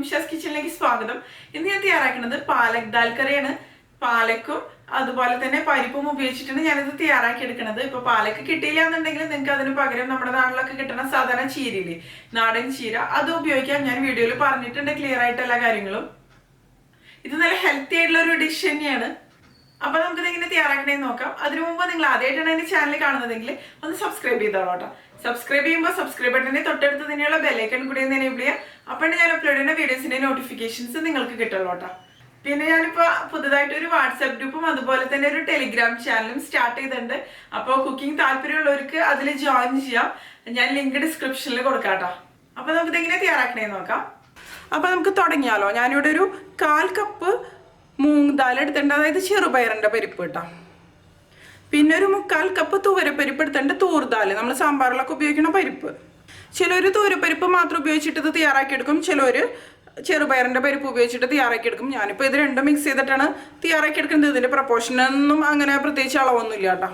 നിമിഷാസ് കിച്ചണിലേക്ക് സ്വാഗതം. ഇന്ന് ഞാൻ തയ്യാറാക്കുന്നത് പാലക് ദാൽ കറിയാണ്. പാലക്കും അതുപോലെ തന്നെ പരിപ്പും ഉപയോഗിച്ചിട്ടാണ് ഞാനിത് തയ്യാറാക്കി എടുക്കുന്നത്. ഇപ്പൊ പാലക്ക് കിട്ടിയില്ല എന്നുണ്ടെങ്കിൽ നിങ്ങൾക്ക് അതിന് പകരം നമ്മുടെ നാട്ടിലൊക്കെ കിട്ടുന്ന സാധാരണ ചീരയില്ലേ, നാടൻ ചീര, അത് ഉപയോഗിക്കാൻ ഞാൻ വീഡിയോയിൽ പറഞ്ഞിട്ടുണ്ട്, ക്ലിയർ ആയിട്ട് എല്ലാ കാര്യങ്ങളും. ഇത് നല്ല ഹെൽത്തി ആയിട്ടുള്ള ഒരു ഡിഷ് തന്നെയാണ്. അപ്പൊ നമുക്കിത് എങ്ങനെ തയ്യാറാക്കണേന്ന് നോക്കാം. അതിനു മുമ്പ് നിങ്ങൾ ആദ്യമായിട്ടാണ് എന്റെ ചാനൽ കാണുന്നതെങ്കിൽ ഒന്ന് സബ്സ്ക്രൈബ് ചെയ്തോളൂ കേട്ടോ. സബ്സ്ക്രൈബ് ചെയ്യുമ്പോൾ സബ്സ്ക്രൈബ് ബട്ടനെ തൊട്ടടുത്ത് തന്നെയുള്ള ബെല്ലൈക്കൺ കൂടി ഒന്ന് എനേബിൾ ചെയ്യുക. അപ്പോൾ ഞാൻ അപ്ലോഡ് ചെയ്യുന്ന വീഡിയോസിന്റെ നോട്ടിഫിക്കേഷൻസ് നിങ്ങൾക്ക് കിട്ടുള്ളൂ കേട്ടോ. പിന്നെ ഞാനിപ്പോ പുതുതായിട്ട് ഒരു വാട്സാപ്പ് ഗ്രൂപ്പും അതുപോലെ തന്നെ ഒരു ടെലിഗ്രാം ചാനലും സ്റ്റാർട്ട് ചെയ്തിട്ടുണ്ട്. അപ്പോൾ കുക്കിംഗ് താല്പര്യമുള്ളവർക്ക് അതിൽ ജോയിൻ ചെയ്യാം. ഞാൻ ലിങ്ക് ഡിസ്ക്രിപ്ഷനിൽ കൊടുക്കാം കേട്ടോ. അപ്പൊ നമുക്കിത് എങ്ങനെ തയ്യാറാക്കണേന്ന് നോക്കാം. അപ്പൊ നമുക്ക് തുടങ്ങിയാലോ. ഞാനിവിടെ ഒരു 1/4 കപ്പ് മൂങ് ദാൽ എടുത്തിട്ടുണ്ട്, അതായത് ചെറുപയറിന്റെ പരിപ്പ് കേട്ടോ. പിന്നെ ഒരു 1/4 കപ്പ് തൂവരപ്പരിപ്പ് എടുത്തിട്ടുണ്ട്, തൂർദാൽ, നമ്മൾ സാമ്പാറിലൊക്കെ ഉപയോഗിക്കുന്ന പരിപ്പ്. ചിലർ തൂവരപ്പരിപ്പ് മാത്രം ഉപയോഗിച്ചിട്ട് ഇത് തയ്യാറാക്കിയെടുക്കും, ചിലർ ചെറുപയറിന്റെ പരിപ്പ് ഉപയോഗിച്ചിട്ട് തയ്യാറാക്കിയെടുക്കും. ഞാനിപ്പോൾ ഇത് രണ്ടും മിക്സ് ചെയ്തിട്ടാണ് തയ്യാറാക്കിയെടുക്കുന്നത്. ഇതിന്റെ പ്രപ്പോർഷനൊന്നും അങ്ങനെ പ്രത്യേകിച്ച് അളവൊന്നുമില്ല കേട്ടോ.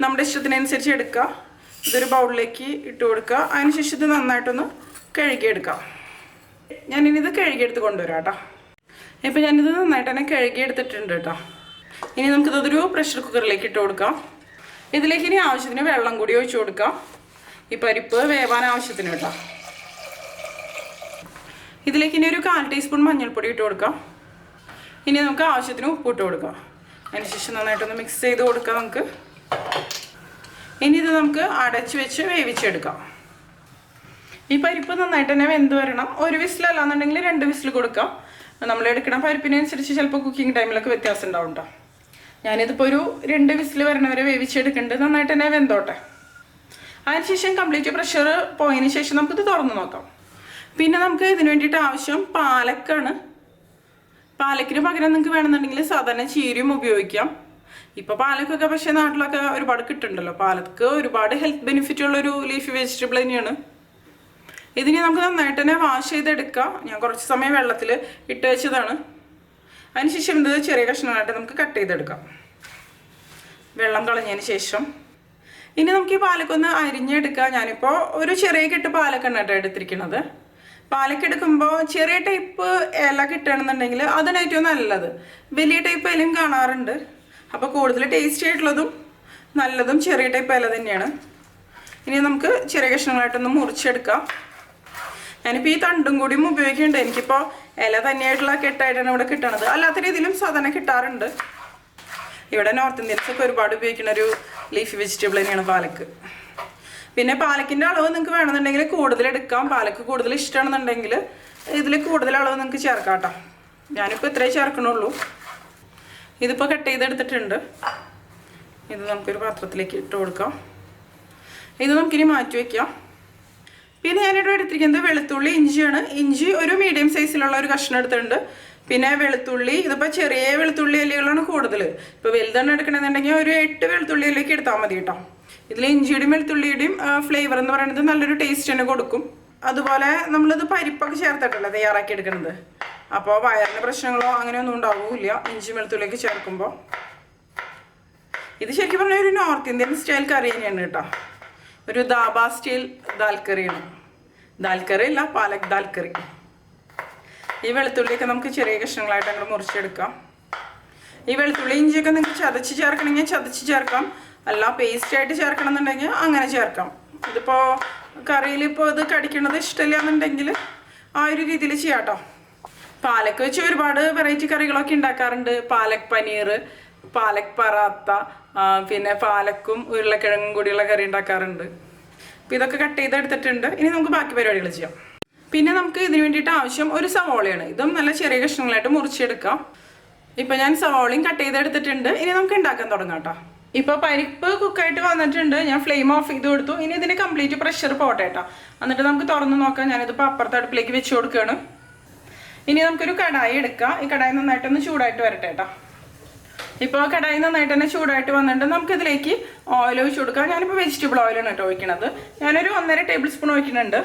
നമ്മുടെ ഇഷ്ടത്തിനനുസരിച്ച് എടുക്കുക. ഇതൊരു ബൗളിലേക്ക് ഇട്ട് കൊടുക്കുക. അതിനുശേഷം ഇത് നന്നായിട്ടൊന്ന് കഴുകിയെടുക്കാം. ഞാനിനി ഇത് കഴുകിയെടുത്ത് കൊണ്ടുവരാം കേട്ടോ. ഇപ്പം ഞാനിത് നന്നായിട്ട് തന്നെ കഴുകിയെടുത്തിട്ടുണ്ട് കേട്ടോ. ഇനി നമുക്കിതൊരു പ്രഷർ കുക്കറിലേക്ക് ഇട്ട് കൊടുക്കാം. ഇതിലേക്ക് ഇനി ആവശ്യത്തിന് വെള്ളം കൂടി ഒഴിച്ചു കൊടുക്കാം, ഈ പരിപ്പ് വേവാൻ ആവശ്യത്തിന് കേട്ടോ. ഇതിലേക്ക് ഇനി ഒരു 1/4 ടീസ്പൂൺ മഞ്ഞൾപ്പൊടി ഇട്ട് കൊടുക്കാം. ഇനി നമുക്ക് ആവശ്യത്തിന് ഉപ്പ് ഇട്ട് കൊടുക്കാം. അതിനുശേഷം നന്നായിട്ടൊന്ന് മിക്സ് ചെയ്ത് കൊടുക്കാം നമുക്ക്. ഇനി ഇത് നമുക്ക് അടച്ച് വെച്ച് വേവിച്ചെടുക്കാം. ഈ പരിപ്പ് നന്നായിട്ട് തന്നെ വെന്ത് വരണം. ഒരു വിസിലല്ലാന്നുണ്ടെങ്കിൽ 2 വിസിൽ കൊടുക്കാം. നമ്മൾ എടുക്കണം പരിപ്പിനനുസരിച്ച് ചിലപ്പോൾ കുക്കിംഗ് ടൈമിലൊക്കെ വ്യത്യാസം ഉണ്ടാവും കേട്ടോ. ഞാനിതിപ്പോൾ ഒരു 2 വിസിൽ വരണവരെ വേവിച്ചെടുക്കുന്നുണ്ട്. നന്നായിട്ട് തന്നെ വെന്തോട്ടെ. അതിനുശേഷം കംപ്ലീറ്റ് പ്രഷർ പോയതിന് ശേഷം നമുക്കിത് തുറന്ന് നോക്കാം. പിന്നെ നമുക്ക് ഇതിന് വേണ്ടിയിട്ട് ആവശ്യം പാലക്കാണ്. പാലക്കിന് പകരം നിങ്ങൾക്ക് വേണമെന്നുണ്ടെങ്കിൽ സാധാരണ ചീരയും ഉപയോഗിക്കാം. ഇപ്പോൾ പാലക്കൊക്കെ പക്ഷേ നാട്ടിലൊക്കെ ഒരുപാട് കിട്ടുന്നുണ്ടല്ലോ. പാലക്ക് ഒരുപാട് ഹെൽത്ത് ബെനിഫിറ്റ് ഉള്ളൊരു ലീഫി വെജിറ്റബിൾ തന്നെയാണ്. ഇതിന് നമുക്ക് നന്നായിട്ട് തന്നെ വാഷ് ചെയ്തെടുക്കാം. ഞാൻ കുറച്ച് സമയം വെള്ളത്തിൽ ഇട്ട് വെച്ചതാണ്. അതിനുശേഷം ഇത് ചെറിയ കഷ്ണങ്ങളായിട്ട് നമുക്ക് കട്ട് ചെയ്തെടുക്കാം, വെള്ളം കളഞ്ഞതിന് ശേഷം. ഇനി നമുക്ക് ഈ പാലക്കൊന്ന് അരിഞ്ഞെടുക്കാം. ഞാനിപ്പോൾ ഒരു ചെറിയ കെട്ട് പാലക്കാണ് കേട്ടോ എടുത്തിരിക്കുന്നത്. പാലക്ക് എടുക്കുമ്പോൾ ചെറിയ ടൈപ്പ് ഇല കിട്ടുകയാണെന്നുണ്ടെങ്കിൽ അതിന് ഏറ്റവും നല്ലത്. വലിയ ടൈപ്പ് ഇലയും കാണാറുണ്ട്. അപ്പോൾ കൂടുതൽ ടേസ്റ്റി ആയിട്ടുള്ളതും നല്ലതും ചെറിയ ടൈപ്പ് ഇല തന്നെയാണ്. ഇനി നമുക്ക് ചെറിയ കഷ്ണങ്ങളായിട്ടൊന്ന് മുറിച്ചെടുക്കാം. ഞാനിപ്പോൾ ഈ തണ്ടും കൂടിയും ഉപയോഗിക്കുന്നുണ്ട്. എനിക്കിപ്പോൾ ഇല തന്നെയായിട്ടുള്ള കെട്ടായിട്ടാണ് ഇവിടെ കിട്ടണത്. അല്ലാത്ത രീതിയിലും സാധാരണ കിട്ടാറുണ്ട്. ഇവിടെ നോർത്ത് ഇന്ത്യൻസൊക്കെ ഒരുപാട് ഉപയോഗിക്കുന്ന ഒരു ലീഫി വെജിറ്റബിൾ തന്നെയാണ് പാലക്ക്. പിന്നെ പാലക്കിൻ്റെ അളവ് നിങ്ങൾക്ക് വേണമെന്നുണ്ടെങ്കിൽ കൂടുതൽ എടുക്കാം. പാലക്ക് കൂടുതൽ ഇഷ്ടമാണെന്നുണ്ടെങ്കിൽ ഇതിൽ കൂടുതൽ അളവ് നിങ്ങൾക്ക് ചേർക്കാം കേട്ടോ. ഞാനിപ്പോൾ ഇത്രയേ ചേർക്കണുള്ളൂ. ഇതിപ്പോൾ കട്ട് ചെയ്തെടുത്തിട്ടുണ്ട്. ഇത് നമുക്കൊരു പാത്രത്തിലേക്ക് ഇട്ട് കൊടുക്കാം. ഇത് നമുക്കിനി മാറ്റി വയ്ക്കാം. പിന്നെ ഞാനിവിടെ എടുത്തിരിക്കുന്നത് വെളുത്തുള്ളി, ഇഞ്ചിയാണ്. ഇഞ്ചി ഒരു മീഡിയം സൈസിലുള്ള ഒരു കഷ്ണം എടുത്തിട്ടുണ്ട്. പിന്നെ വെളുത്തുള്ളി, ഇതിപ്പോൾ ചെറിയ വെളുത്തുള്ളി അല്ലികളാണ് കൂടുതൽ. ഇപ്പോൾ വലുതെണ്ണം എടുക്കണമെന്നുണ്ടെങ്കിൽ ഒരു 8 വെളുത്തുള്ളി അല്ലേക്ക് എടുത്താൽ മതി കേട്ടോ. ഇതിൽ ഇഞ്ചിയുടെയും വെളുത്തുള്ളിയുടെയും ഫ്ലേവർ എന്ന് പറയുന്നത് നല്ലൊരു ടേസ്റ്റ് തന്നെ കൊടുക്കും. അതുപോലെ നമ്മളിത് പരിപ്പൊക്കെ ചേർത്തിട്ടല്ലേ തയ്യാറാക്കി എടുക്കുന്നത്. അപ്പോൾ വയറിന് പ്രശ്നങ്ങളോ അങ്ങനെയൊന്നും ഉണ്ടാവില്ല ഇഞ്ചി വെളുത്തുള്ളിയൊക്കെ ചേർക്കുമ്പോൾ. ഇത് ശരിക്കും പറഞ്ഞാൽ ഒരു നോർത്ത് ഇന്ത്യൻ സ്റ്റൈൽ കറി തന്നെയാണ് കേട്ടോ. ഒരു ദാബ സ്റ്റൈൽ ദാൽ കറിയാണ്. ദാൽ കറി അല്ല, പാലക് ദാൽ കറി. ഈ വെളുത്തുള്ളിയൊക്കെ നമുക്ക് ചെറിയ കഷ്ണങ്ങളായിട്ട് അങ്ങോട്ട് മുറിച്ചെടുക്കാം. ഈ വെളുത്തുള്ളി ഇഞ്ചിയൊക്കെ നിങ്ങൾക്ക് ചതച്ച് ചേർക്കണമെങ്കിൽ ചതച്ച് ചേർക്കാം, അല്ല പേസ്റ്റായിട്ട് ചേർക്കണം എന്നുണ്ടെങ്കിൽ അങ്ങനെ ചേർക്കാം. ഇതിപ്പോൾ കറിയിൽ ഇപ്പോൾ ഇത് കടിക്കണത് ഇഷ്ടമില്ല എന്നുണ്ടെങ്കിൽ ആ ഒരു രീതിയിൽ ചെയ്യാം കേട്ടോ. പാലക്ക് വെച്ച് ഒരുപാട് വെറൈറ്റി കറികളൊക്കെ ഉണ്ടാക്കാറുണ്ട്. പാലക് പനീർ, പാലക് പറാത്ത, പിന്നെ പാലക്കും ഉരുളക്കിഴങ്ങും കൂടിയുള്ള കറി ഉണ്ടാക്കാറുണ്ട്. അപ്പോൾ ഇതൊക്കെ കട്ട് ചെയ്തെടുത്തിട്ടുണ്ട്. ഇനി നമുക്ക് ബാക്കി പരിപാടികൾ ചെയ്യാം. പിന്നെ നമുക്ക് ഇതിന് വേണ്ടിയിട്ട് ആവശ്യം ഒരു സവോളയാണ്. ഇതും നല്ല ചെറിയ കഷ്ണങ്ങളായിട്ട് മുറിച്ചെടുക്കാം. ഇപ്പം ഞാൻ സവോളയും കട്ട് ചെയ്തെടുത്തിട്ടുണ്ട്. ഇനി നമുക്ക് ഉണ്ടാക്കാൻ തുടങ്ങാം കേട്ടോ. ഇപ്പോൾ പരിപ്പ് കുക്കായിട്ട് വന്നിട്ടുണ്ട്. ഞാൻ ഫ്ലെയിം ഓഫ് ചെയ്ത് കൊടുത്തു. ഇനി ഇതിന് കംപ്ലീറ്റ് പ്രഷർ പോട്ടെ കേട്ടോ. എന്നിട്ട് നമുക്ക് തുറന്ന് നോക്കാം. ഞാനിതിപ്പോൾ അപ്പുറത്തെ അടുപ്പിലേക്ക് വെച്ച് കൊടുക്കുകയാണ്. ഇനി നമുക്കൊരു കടായി എടുക്കാം. ഈ കടായി നന്നായിട്ടൊന്ന് ചൂടായിട്ട് വരട്ടെ കേട്ടോ. ഇപ്പോൾ കടായി നന്നായിട്ട് തന്നെ ചൂടായിട്ട് വന്നിട്ട് നമുക്കിതിലേക്ക് ഓയിൽ ഒഴിച്ച് കൊടുക്കാം. ഞാനിപ്പോൾ വെജിറ്റബിൾ ഓയിലാണ് കേട്ടോ ഒഴിക്കണത്. ഞാനൊരു 1.5 ടേബിൾ സ്പൂൺ ഒഴിക്കുന്നുണ്ട്.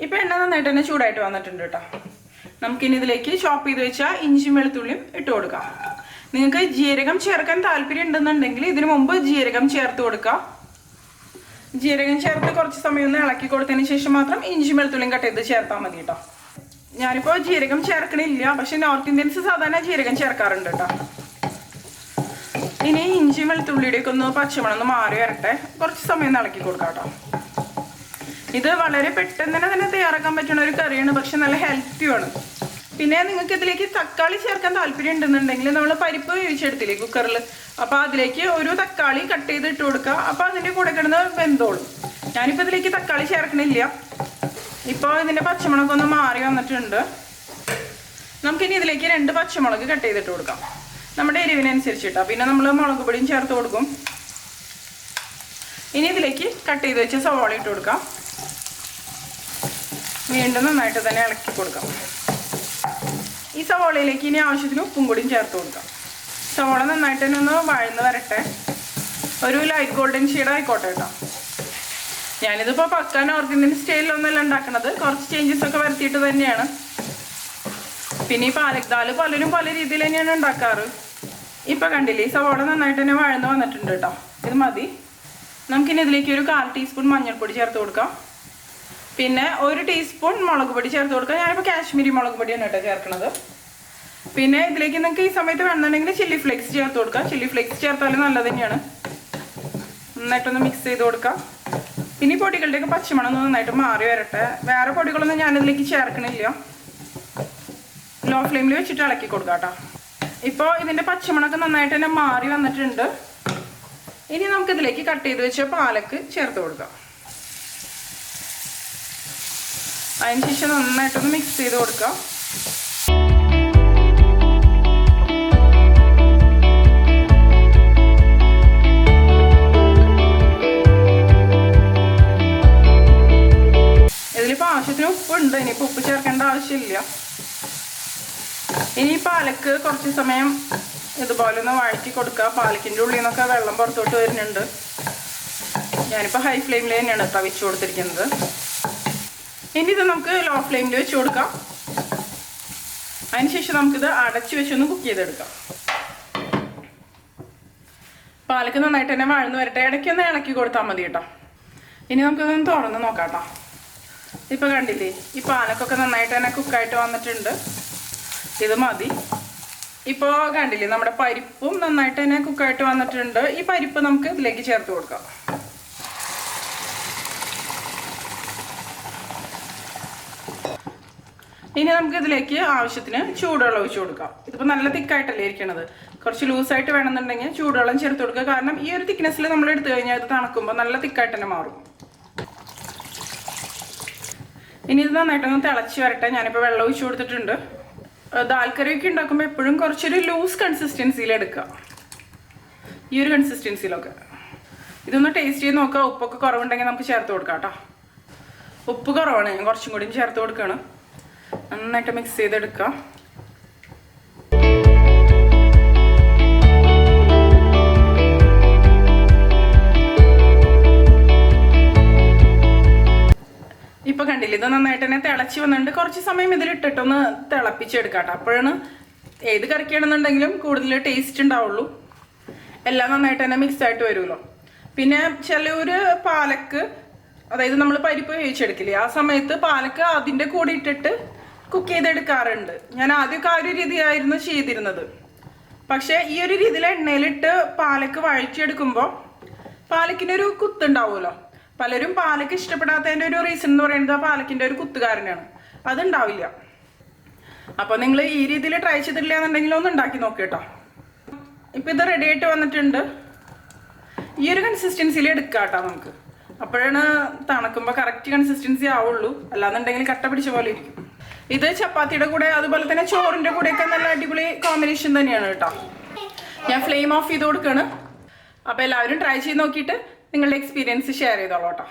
ഇപ്പോൾ എണ്ണ നന്നായിട്ട് തന്നെ ചൂടായിട്ട് വന്നിട്ടുണ്ട് കേട്ടോ. നമുക്കിനി ഇതിലേക്ക് ചോപ്പ് ചെയ്ത് വെച്ചാൽ ഇഞ്ചിയും വെളുത്തുള്ളിയും ഇട്ട് കൊടുക്കാം. നിങ്ങൾക്ക് ജീരകം ചേർക്കാൻ താല്പര്യം ഉണ്ടെന്നുണ്ടെങ്കിൽ ഇതിനു മുമ്പ് ജീരകം ചേർത്ത് കൊടുക്കാം. ജീരകം ചേർത്ത് കുറച്ച് സമയം ഒന്ന് ഇളക്കി കൊടുത്തതിന് ശേഷം മാത്രം ഇഞ്ചി വെളുത്തുള്ളിയും കട്ട് ചെയ്ത് ചേർത്താൽ മതി കേട്ടോ. ഞാനിപ്പോൾ ജീരകം ചേർക്കണില്ല, പക്ഷെ നോർത്ത് ഇന്ത്യൻസ് സാധാരണ ജീരകം ചേർക്കാറുണ്ട് കേട്ടോ. ഇനി ഇഞ്ചി വെളുത്തുള്ളിയുടെയൊക്കെ ഒന്ന് പച്ചമണം ഒന്ന് മാറി വരട്ടെ, കുറച്ച് സമയം ഇളക്കി കൊടുക്കാം കേട്ടോ. ഇത് വളരെ പെട്ടെന്ന് തന്നെ തയ്യാറാക്കാൻ പറ്റുന്ന ഒരു കറിയാണ്, പക്ഷെ നല്ല ഹെൽത്തിയുമാണ്. പിന്നെ നിങ്ങൾക്ക് ഇതിലേക്ക് തക്കാളി ചേർക്കാൻ താല്പര്യം ഉണ്ടെന്നുണ്ടെങ്കിൽ നമ്മൾ പരിപ്പ് വേവിച്ചെടുത്തില്ലേ കുക്കറിൽ, അപ്പോൾ അതിലേക്ക് ഒരു തക്കാളി കട്ട് ചെയ്ത് ഇട്ട് കൊടുക്കുക. അപ്പോൾ അതിൻ്റെ കൂടെ കിടന്ന് വെന്തോളും. ഞാനിപ്പോൾ ഇതിലേക്ക് തക്കാളി ചേർക്കണില്ല. ഇപ്പോൾ ഇതിൻ്റെ പച്ചമുളക് ഒന്ന് മാറി വന്നിട്ടുണ്ട്. നമുക്കിനി ഇതിലേക്ക് 2 പച്ചമുളക് കട്ട് ചെയ്തിട്ട് കൊടുക്കാം, നമ്മുടെ എരിവിനനുസരിച്ചിട്ടാണ്. പിന്നെ നമ്മൾ മുളക് പൊടിയും ചേർത്ത് കൊടുക്കും. ഇനി ഇതിലേക്ക് കട്ട് ചെയ്ത് വെച്ച് സവാള ഇട്ട് കൊടുക്കാം. വീണ്ടും നന്നായിട്ട് തന്നെ ഇളക്കി കൊടുക്കാം. ഈ സവാളയിലേക്ക് ഇനി ആവശ്യത്തിന് ഉപ്പും കൂടിയും ചേർത്ത് കൊടുക്കാം. സവാള നന്നായിട്ട് തന്നെ ഒന്ന് വഴന്ന് വരട്ടെ, ഒരു ലൈറ്റ് ഗോൾഡൻ ഷെയ്ഡ് ആയിക്കോട്ടെ കേട്ടോ. ഞാനിതിപ്പോൾ പക്ക നോർത്ത് ഇന്ത്യൻ സ്റ്റൈലിലൊന്നുമല്ല ഉണ്ടാക്കുന്നത്, കുറച്ച് ചേഞ്ചസ് ഒക്കെ വരുത്തിയിട്ട് തന്നെയാണ്. പിന്നെ ഈ പാലക് ദാൽ പലരും പല രീതിയിൽ തന്നെയാണ് ഉണ്ടാക്കാറ്. ഇപ്പം കണ്ടില്ലേ, ഈ സവാള നന്നായിട്ട് തന്നെ വഴന്ന് വന്നിട്ടുണ്ട് കേട്ടോ. ഇത് മതി. നമുക്കിനി ഇതിലേക്ക് ഒരു 1/4 ടീസ്പൂൺ മഞ്ഞൾപ്പൊടി ചേർത്ത് കൊടുക്കാം. പിന്നെ 1 ടീസ്പൂൺ മുളക് പൊടി ചേർത്ത് കൊടുക്കാം. ഞാനിപ്പോൾ കാശ്മീരി മുളക് പൊടിയാണ് കേട്ടോ ചേർക്കുന്നത്. പിന്നെ ഇതിലേക്ക് നിങ്ങൾക്ക് ഈ സമയത്ത് വേണമെന്നുണ്ടെങ്കിൽ ചില്ലി ഫ്ലേക്സ് ചേർത്ത് കൊടുക്കാം. ചില്ലി ഫ്ലേക്സ് ചേർത്താലും നല്ലത് തന്നെയാണ്. നന്നായിട്ടൊന്ന് മിക്സ് ചെയ്ത് കൊടുക്കാം. ഇനി പൊടികളുടെയൊക്കെ പച്ചമണം നന്നായിട്ട് മാറി വരട്ടെ. വേറെ പൊടികളൊന്നും ഞാനിതിലേക്ക് ചേർക്കണില്ല. ലോ ഫ്ലെയിമിൽ വെച്ചിട്ട് ഇളക്കി കൊടുക്കാം കേട്ടോ. ഇപ്പോൾ ഇതിൻ്റെ പച്ചമണമൊക്കെ നന്നായിട്ട് തന്നെ മാറി വന്നിട്ടുണ്ട്. ഇനി നമുക്കിതിലേക്ക് കട്ട് ചെയ്ത് വെച്ച പാലക്ക് ചേർത്ത് കൊടുക്കാം. അതിനുശേഷം നന്നായിട്ടൊന്ന് മിക്സ് ചെയ്ത് കൊടുക്കാം. ഇതിലിപ്പോൾ ആവശ്യത്തിന് ഉപ്പുണ്ട്, ഇനിയിപ്പോൾ ഉപ്പ് ചേർക്കേണ്ട ആവശ്യമില്ല. ഇനി പാലക്ക് കുറച്ച് സമയം ഇതുപോലെ ഒന്ന് വഴറ്റി കൊടുക്കുക. പാലക്കിൻ്റെ ഉള്ളിൽ നിന്നൊക്കെ വെള്ളം പുറത്തോട്ട് വരുന്നുണ്ട്. ഞാനിപ്പോൾ ഹൈ ഫ്ലെയിമിൽ തന്നെയാണ് കേട്ടോ വെച്ച് കൊടുത്തിരിക്കുന്നത്. ഇനി ഇത് നമുക്ക് ലോ ഫ്ലെയിമിൽ വെച്ച് കൊടുക്കാം. അതിനുശേഷം നമുക്കിത് അടച്ച് വെച്ചൊന്ന് കുക്ക് ചെയ്തെടുക്കാം. പാലക്ക് നന്നായിട്ട് തന്നെ വഴന്ന് വരട്ടെ, ഇടയ്ക്കൊന്ന് ഇളക്കി കൊടുത്താൽ മതി കേട്ടോ. ഇനി നമുക്കിതൊന്ന് തുറന്ന് നോക്കാം കേട്ടോ. ഇപ്പോൾ കണ്ടില്ലേ, ഈ പാലക്കൊക്കെ നന്നായിട്ട് തന്നെ കുക്കായിട്ട് വന്നിട്ടുണ്ട്. ഇത് മതി. ഇപ്പോൾ കണ്ടില്ലേ, നമ്മുടെ പരിപ്പും നന്നായിട്ട് തന്നെ കുക്കായിട്ട് വന്നിട്ടുണ്ട്. ഈ പരിപ്പ് നമുക്ക് ഇതിലേക്ക് ചേർത്ത് കൊടുക്കാം. ഇനി നമുക്ക് ഇതിലേക്ക് ആവശ്യത്തിന് ചൂടുവെള്ളം ഒഴിച്ച് കൊടുക്കാം. ഇതിപ്പോൾ നല്ല തിക്കായിട്ടല്ലേ ഇരിക്കണത്, കുറച്ച് ലൂസായിട്ട് വേണമെന്നുണ്ടെങ്കിൽ ചൂടുവെള്ളം ചേർത്ത് കൊടുക്കുക. കാരണം ഈ ഒരു തിക്നെസ്സിൽ നമ്മൾ എടുത്തു കഴിഞ്ഞാൽ ഇത് തണുക്കുമ്പോൾ നല്ല തിക്കായിട്ട് തന്നെ മാറും. ഇനി ഇത് നന്നായിട്ടൊന്ന് തിളച്ച് വരട്ടെ. ഞാനിപ്പോൾ വെള്ളം ഒഴിച്ച് കൊടുത്തിട്ടുണ്ട്. ദാൽ കറിയൊക്കെ ഉണ്ടാക്കുമ്പോൾ എപ്പോഴും കുറച്ചൊരു ലൂസ് കൺസിസ്റ്റൻസിയിൽ എടുക്കുക, ഈ ഒരു കൺസിസ്റ്റൻസിയിലൊക്കെ. ഇതൊന്ന് ടേസ്റ്റ് ചെയ്ത് നോക്കുക. ഉപ്പൊക്കെ കുറവുണ്ടെങ്കിൽ നമുക്ക് ചേർത്ത് കൊടുക്കാം കേട്ടോ. ഉപ്പ് കുറവാണ്, ഞാൻ കുറച്ചും കൂടിയും ചേർത്ത് കൊടുക്കുകയാണ്. നന്നായിട്ട് മിക്സ് ചെയ്തെടുക്കുക. ഇപ്പൊ കണ്ടില്ല, ഇത് നന്നായിട്ട് തന്നെ തിളച്ച് വന്നിട്ടുണ്ട്. കുറച്ച് സമയം ഇതിലിട്ടിട്ടൊന്ന് തിളപ്പിച്ചെടുക്കാം കേട്ടോ. അപ്പോഴാണ് ഏത് കറിക്കാണെന്നുണ്ടെങ്കിലും കൂടുതൽ ടേസ്റ്റ് ഉണ്ടാവുള്ളൂ. എല്ലാം നന്നായിട്ട് തന്നെ മിക്സ് ആയിട്ട് വരുമല്ലോ. പിന്നെ ചിലവര് പാലക്ക്, അതായത് നമ്മൾ പരിപ്പ് വേവിച്ചെടുക്കില്ലേ, ആ സമയത്ത് പാലക്ക് അതിൻ്റെ കൂടെ ഇട്ടിട്ട് കുക്ക് ചെയ്തെടുക്കാറുണ്ട്. ഞാൻ ആദ്യമൊക്കെ ആ ഒരു രീതിയായിരുന്നു ചെയ്തിരുന്നത്. പക്ഷേ ഈ ഒരു രീതിയിൽ എണ്ണയിലിട്ട് പാലക്ക് വഴറ്റിയെടുക്കുമ്പോൾ പാലക്കിനൊരു കുത്തുണ്ടാവുമല്ലോ. പലരും പാലക്ക് ഇഷ്ടപ്പെടാത്തതിൻ്റെ ഒരു റീസൺ എന്ന് പറയുന്നത് ആ പാലക്കിൻ്റെ ഒരു കുത്തുകാരനാണ്. അതുണ്ടാവില്ല. അപ്പോൾ നിങ്ങൾ ഈ രീതിയിൽ ട്രൈ ചെയ്തിട്ടില്ല എന്നുണ്ടെങ്കിൽ ഒന്ന് ഉണ്ടാക്കി നോക്കി കേട്ടോ. ഇപ്പം ഇത് റെഡി ആയിട്ട് വന്നിട്ടുണ്ട്. ഈ ഒരു കൺസിസ്റ്റൻസിയിൽ എടുക്കുക കേട്ടോ നമുക്ക്. അപ്പോഴാണ് തണുക്കുമ്പോൾ കറക്റ്റ് കൺസിസ്റ്റൻസി ആവുള്ളൂ. അല്ലാന്നുണ്ടെങ്കിൽ കട്ട പിടിച്ച പോലെ ഇരിക്കും. ഇത് ചപ്പാത്തിയുടെ കൂടെ അതുപോലെ തന്നെ ചോറിൻ്റെ കൂടെയൊക്കെ നല്ല അടിപൊളി കോമ്പിനേഷൻ തന്നെയാണ് കേട്ടോ. ഞാൻ ഫ്ലെയിം ഓഫ് ചെയ്ത് കൊടുക്കുകയാണ്. അപ്പോൾ എല്ലാവരും ട്രൈ ചെയ്ത് നോക്കിയിട്ട് നിങ്ങളുടെ എക്സ്പീരിയൻസ് ഷെയർ ചെയ്തോളൂ കേട്ടോ.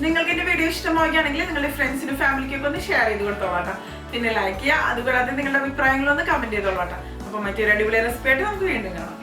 നിങ്ങൾക്ക് എൻ്റെ വീഡിയോ ഇഷ്ടമാവുകയാണെങ്കിൽ നിങ്ങളുടെ ഫ്രണ്ട്സിനും ഫാമിലിക്കൊക്കെ ഒന്ന് ഷെയർ ചെയ്ത് കൊടുത്തോളൂ കേട്ടോ. പിന്നെ ലൈക്ക് ചെയ്യുക. അതുകൂടാതെ നിങ്ങളുടെ അഭിപ്രായങ്ങളൊന്ന് കമൻറ്റ് ചെയ്തോളൂ കേട്ടോ. അപ്പോൾ മറ്റൊരു അടിപൊളി റെസിപ്പി ആയിട്ട് നമുക്ക് വീണ്ടും കാണാം.